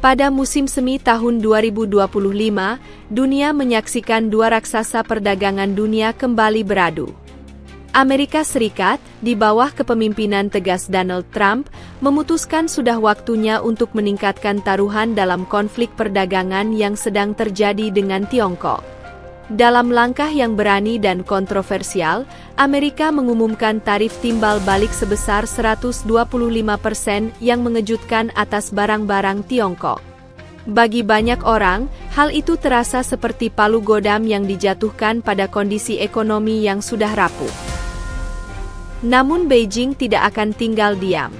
Pada musim semi tahun 2025, dunia menyaksikan dua raksasa perdagangan dunia kembali beradu. Amerika Serikat, di bawah kepemimpinan tegas Donald Trump, memutuskan sudah waktunya untuk meningkatkan taruhan dalam konflik perdagangan yang sedang terjadi dengan Tiongkok. Dalam langkah yang berani dan kontroversial, Amerika mengumumkan tarif timbal balik sebesar 125% yang mengejutkan atas barang-barang Tiongkok. Bagi banyak orang, hal itu terasa seperti palu godam yang dijatuhkan pada kondisi ekonomi yang sudah rapuh. Namun Beijing tidak akan tinggal diam.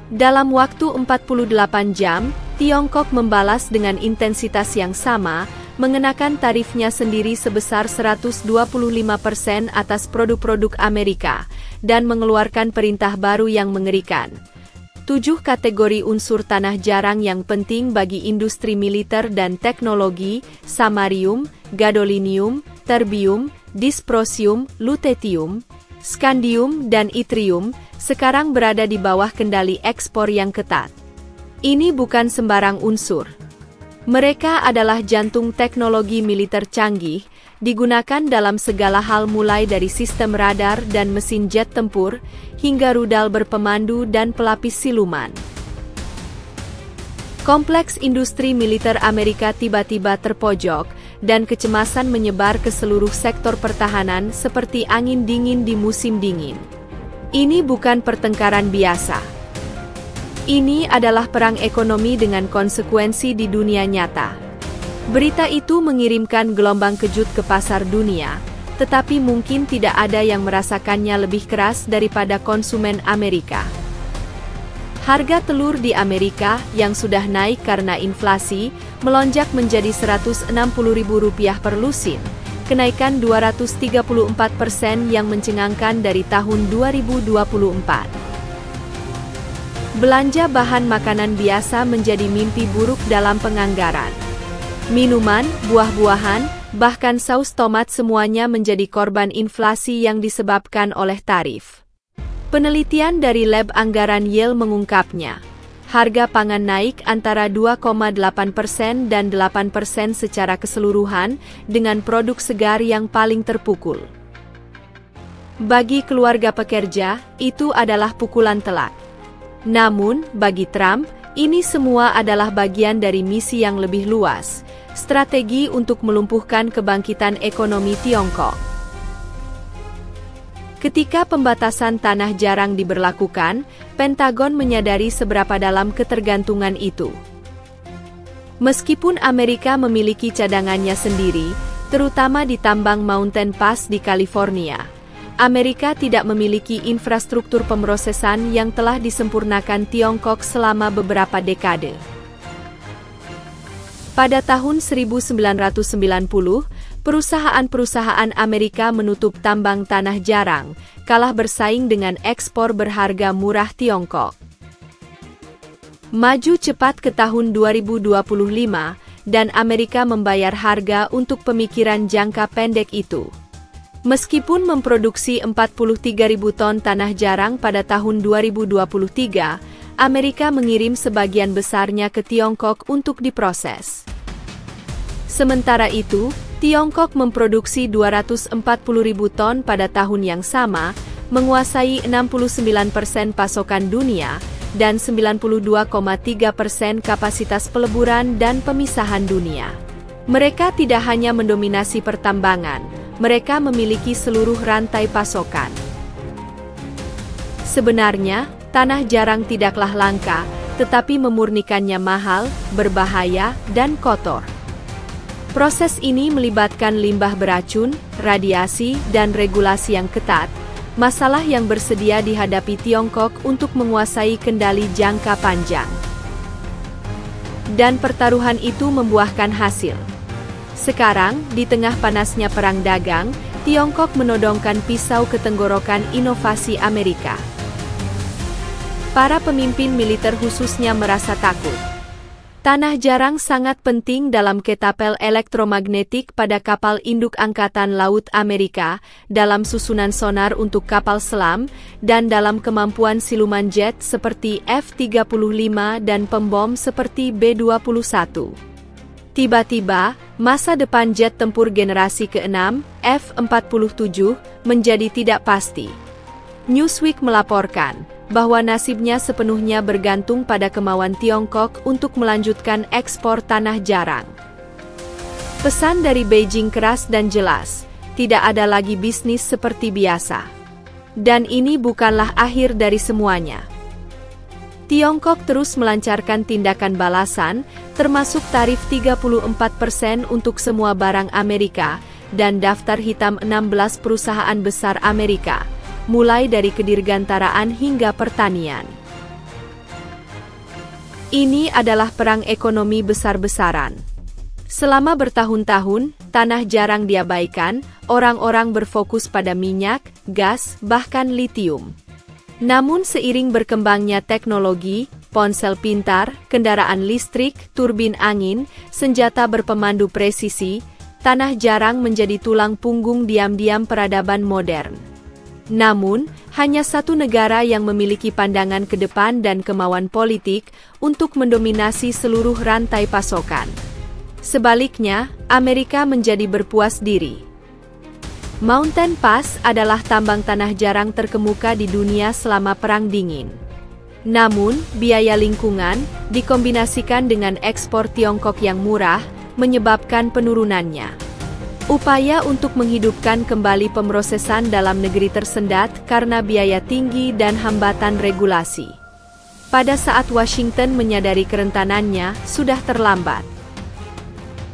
Dalam waktu 48 jam, Tiongkok membalas dengan intensitas yang sama, mengenakan tarifnya sendiri sebesar 125% atas produk-produk Amerika, dan mengeluarkan perintah baru yang mengerikan. 7 kategori unsur tanah jarang yang penting bagi industri militer dan teknologi, samarium, gadolinium, terbium, dysprosium, lutetium, skandium dan yttrium, sekarang berada di bawah kendali ekspor yang ketat. Ini bukan sembarang unsur. Mereka adalah jantung teknologi militer canggih, digunakan dalam segala hal mulai dari sistem radar dan mesin jet tempur, hingga rudal berpemandu dan pelapis siluman. Kompleks industri militer Amerika tiba-tiba terpojok, dan kecemasan menyebar ke seluruh sektor pertahanan seperti angin dingin di musim dingin. Ini bukan pertengkaran biasa. Ini adalah perang ekonomi dengan konsekuensi di dunia nyata. Berita itu mengirimkan gelombang kejut ke pasar dunia, tetapi mungkin tidak ada yang merasakannya lebih keras daripada konsumen Amerika. Harga telur di Amerika, yang sudah naik karena inflasi, melonjak menjadi Rp160.000 per lusin, kenaikan 234% yang mencengangkan dari tahun 2024. Belanja bahan makanan biasa menjadi mimpi buruk dalam penganggaran. Minuman, buah-buahan, bahkan saus tomat semuanya menjadi korban inflasi yang disebabkan oleh tarif. Penelitian dari Lab Anggaran Yale mengungkapnya, harga pangan naik antara 2,8% dan 8% secara keseluruhan, dengan produk segar yang paling terpukul. Bagi keluarga pekerja, itu adalah pukulan telak. Namun, bagi Trump, ini semua adalah bagian dari misi yang lebih luas, strategi untuk melumpuhkan kebangkitan ekonomi Tiongkok. Ketika pembatasan tanah jarang diberlakukan, Pentagon menyadari seberapa dalam ketergantungan itu. Meskipun Amerika memiliki cadangannya sendiri, terutama di tambang Mountain Pass di California, Amerika tidak memiliki infrastruktur pemrosesan yang telah disempurnakan Tiongkok selama beberapa dekade. Pada tahun 1990, perusahaan-perusahaan Amerika menutup tambang tanah jarang, kalah bersaing dengan ekspor berharga murah Tiongkok. Maju cepat ke tahun 2025, dan Amerika membayar harga untuk pemikiran jangka pendek itu. Meskipun memproduksi 43.000 ton tanah jarang pada tahun 2023, Amerika mengirim sebagian besarnya ke Tiongkok untuk diproses. Sementara itu, Tiongkok memproduksi 240.000 ton pada tahun yang sama, menguasai 69% pasokan dunia, dan 92,3% kapasitas peleburan dan pemisahan dunia. Mereka tidak hanya mendominasi pertambangan, mereka memiliki seluruh rantai pasokan. Sebenarnya, tanah jarang tidaklah langka, tetapi memurnikannya mahal, berbahaya, dan kotor. Proses ini melibatkan limbah beracun, radiasi, dan regulasi yang ketat, masalah yang bersedia dihadapi Tiongkok untuk menguasai kendali jangka panjang. Dan pertaruhan itu membuahkan hasil. Sekarang, di tengah panasnya perang dagang, Tiongkok menodongkan pisau ke tenggorokan inovasi Amerika. Para pemimpin militer khususnya merasa takut. Tanah jarang sangat penting dalam ketapel elektromagnetik pada kapal induk Angkatan Laut Amerika, dalam susunan sonar untuk kapal selam, dan dalam kemampuan siluman jet seperti F-35 dan pembom seperti B-21. Tiba-tiba, masa depan jet tempur generasi ke-6, F-47, menjadi tidak pasti. Newsweek melaporkan bahwa nasibnya sepenuhnya bergantung pada kemauan Tiongkok untuk melanjutkan ekspor tanah jarang. Pesan dari Beijing keras dan jelas, tidak ada lagi bisnis seperti biasa. Dan ini bukanlah akhir dari semuanya. Tiongkok terus melancarkan tindakan balasan, termasuk tarif 34% untuk semua barang Amerika, dan daftar hitam 16 perusahaan besar Amerika, mulai dari kedirgantaraan hingga pertanian. Ini adalah perang ekonomi besar-besaran. Selama bertahun-tahun, tanah jarang diabaikan, orang-orang berfokus pada minyak, gas, bahkan litium. Namun seiring berkembangnya teknologi, ponsel pintar, kendaraan listrik, turbin angin, senjata berpemandu presisi, tanah jarang menjadi tulang punggung diam-diam peradaban modern. Namun, hanya satu negara yang memiliki pandangan ke depan dan kemauan politik untuk mendominasi seluruh rantai pasokan. Sebaliknya, Amerika menjadi berpuas diri. Mountain Pass adalah tambang tanah jarang terkemuka di dunia selama Perang Dingin. Namun, biaya lingkungan, dikombinasikan dengan ekspor Tiongkok yang murah, menyebabkan penurunannya. Upaya untuk menghidupkan kembali pemrosesan dalam negeri tersendat karena biaya tinggi dan hambatan regulasi. Pada saat Washington menyadari kerentanannya, sudah terlambat.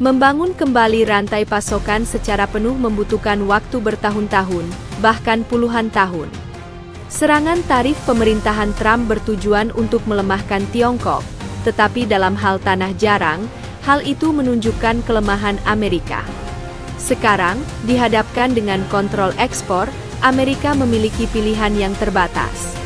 Membangun kembali rantai pasokan secara penuh membutuhkan waktu bertahun-tahun, bahkan puluhan tahun. Serangan tarif pemerintahan Trump bertujuan untuk melemahkan Tiongkok, tetapi dalam hal tanah jarang, hal itu menunjukkan kelemahan Amerika. Sekarang, dihadapkan dengan kontrol ekspor, Amerika memiliki pilihan yang terbatas.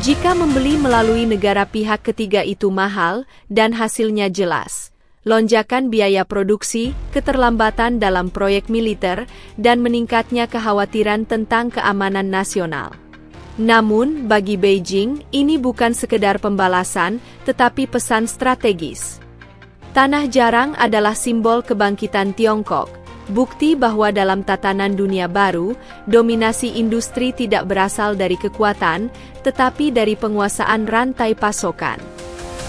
Jika membeli melalui negara pihak ketiga itu mahal, dan hasilnya jelas. Lonjakan biaya produksi, keterlambatan dalam proyek militer, dan meningkatnya kekhawatiran tentang keamanan nasional. Namun, bagi Beijing, ini bukan sekedar pembalasan, tetapi pesan strategis. Tanah jarang adalah simbol kebangkitan Tiongkok. Bukti bahwa dalam tatanan dunia baru, dominasi industri tidak berasal dari kekuatan, tetapi dari penguasaan rantai pasokan.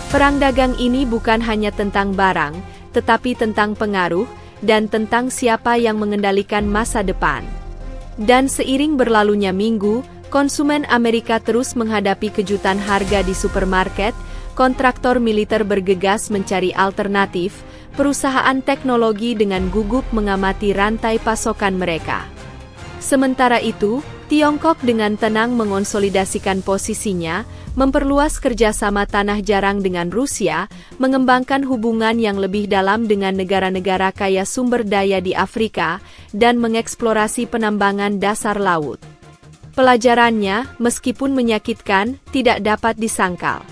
Perang dagang ini bukan hanya tentang barang, tetapi tentang pengaruh, dan tentang siapa yang mengendalikan masa depan. Dan seiring berlalunya minggu, konsumen Amerika terus menghadapi kejutan harga di supermarket, kontraktor militer bergegas mencari alternatif, perusahaan teknologi dengan gugup mengamati rantai pasokan mereka. Sementara itu, Tiongkok dengan tenang mengonsolidasikan posisinya, memperluas kerjasama tanah jarang dengan Rusia, mengembangkan hubungan yang lebih dalam dengan negara-negara kaya sumber daya di Afrika, dan mengeksplorasi penambangan dasar laut. Pelajarannya, meskipun menyakitkan, tidak dapat disangkal.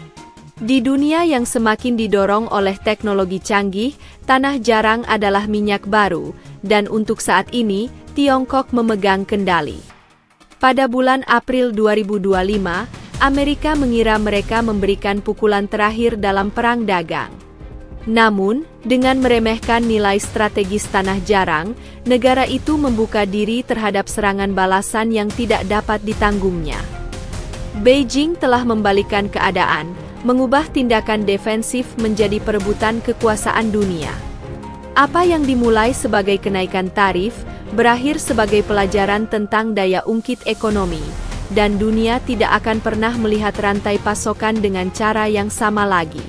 Di dunia yang semakin didorong oleh teknologi canggih, tanah jarang adalah minyak baru, dan untuk saat ini, Tiongkok memegang kendali. Pada bulan April 2025, Amerika mengira mereka memberikan pukulan terakhir dalam perang dagang. Namun, dengan meremehkan nilai strategis tanah jarang, negara itu membuka diri terhadap serangan balasan yang tidak dapat ditanggungnya. Beijing telah membalikkan keadaan, mengubah tindakan defensif menjadi perebutan kekuasaan dunia. Apa yang dimulai sebagai kenaikan tarif, berakhir sebagai pelajaran tentang daya ungkit ekonomi, dan dunia tidak akan pernah melihat rantai pasokan dengan cara yang sama lagi.